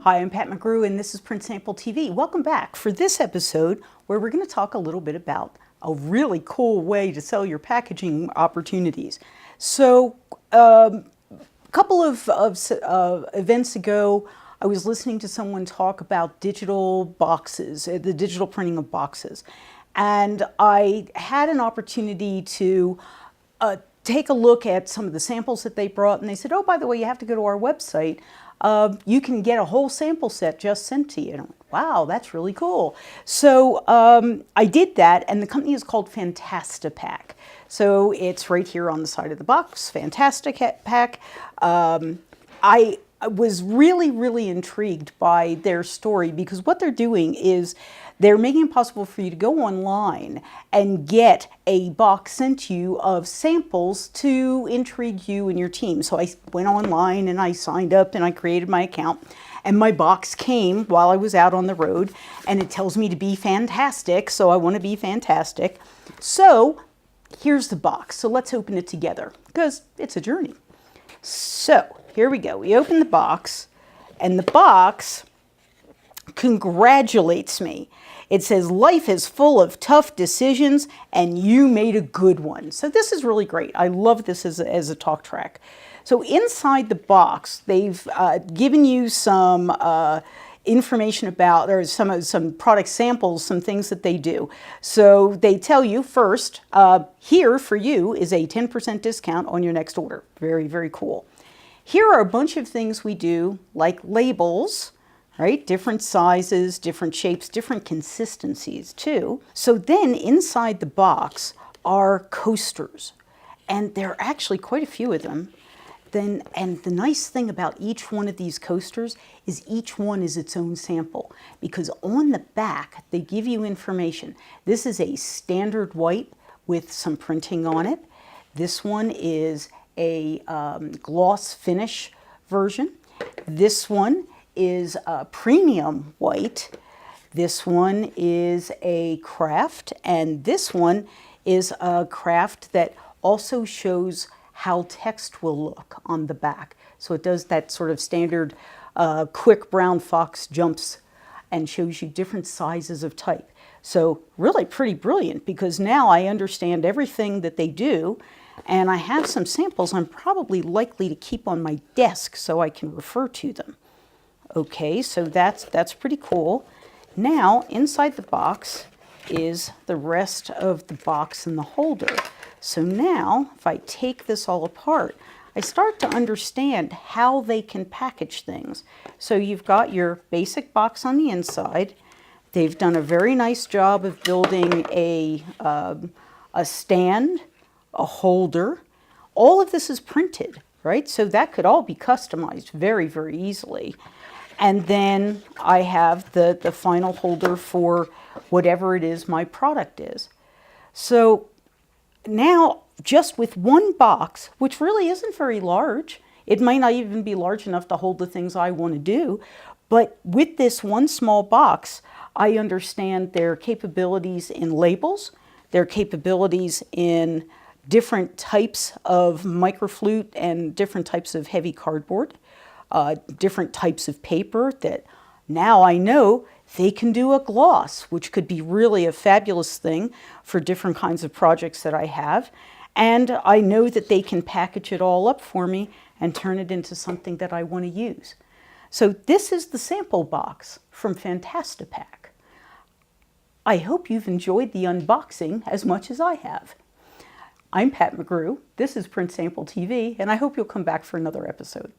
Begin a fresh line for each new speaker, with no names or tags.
Hi, I'm Pat McGrew and this is Print Sample TV. Welcome back for this episode where we're going to talk a little bit about a really cool way to sell your packaging opportunities. So a couple of events ago, I was listening to someone talk about digital boxes, the digital printing of boxes. And I had an opportunity to take a look at some of the samples that they brought. And they said, oh, by the way, you have to go to our website. You can get a whole sample set just sent to you. And I'm like, wow, that's really cool. So I did that, and the company is called Fantastapack. So it's right here on the side of the box, Fantastapack. I was really intrigued by their story because what they're doing is they're making it possible for you to go online and get a box sent to you of samples to intrigue you and your team. So I went online and I signed up and I created my account, and my box came while I was out on the road, and it tells me to be fantastic, so I want to be fantastic. So here's the box. So let's open it together because it's a journey. So here we go. We open the box, and the box congratulates me. It says, life is full of tough decisions and you made a good one. So this is really great. I love this as a talk track. So inside the box, they've given you some information about, or some product samples, some things that they do. So they tell you first, here for you is a 10% discount on your next order. Very cool. Here are a bunch of things we do, like labels, right? Different sizes, different shapes, different consistencies too. So then inside the box are coasters, and there are actually quite a few of them. And the nice thing about each one of these coasters is each one is its own sample, because on the back they give you information. This is a standard white with some printing on it. This one is a gloss finish version. This one is a premium white. This one is a craft, and this one is a craft that also shows how text will look on the back. So it does that sort of standard quick brown fox jumps and shows you different sizes of type. So really pretty brilliant, because now I understand everything that they do, and I have some samples I'm probably likely to keep on my desk so I can refer to them. Okay, so that's pretty cool. Now, inside the box is the rest of the box and the holder. So now, if I take this all apart, I start to understand how they can package things. So you've got your basic box on the inside. They've done a very nice job of building a stand, a holder. All of this is printed, right? So that could all be customized very easily. And then I have the final holder for whatever it is my product is. So now, just with one box, which really isn't very large, it might not even be large enough to hold the things I want to do, but with this one small box, I understand their capabilities in labels, their capabilities in different types of microflute and different types of heavy cardboard, different types of paper that now I know they can do a gloss, which could be really a fabulous thing for different kinds of projects that I have. And I know that they can package it all up for me and turn it into something that I want to use. So this is the sample box from Fantastapack. I hope you've enjoyed the unboxing as much as I have. I'm Pat McGrew, this is Print Sample TV, and I hope you'll come back for another episode.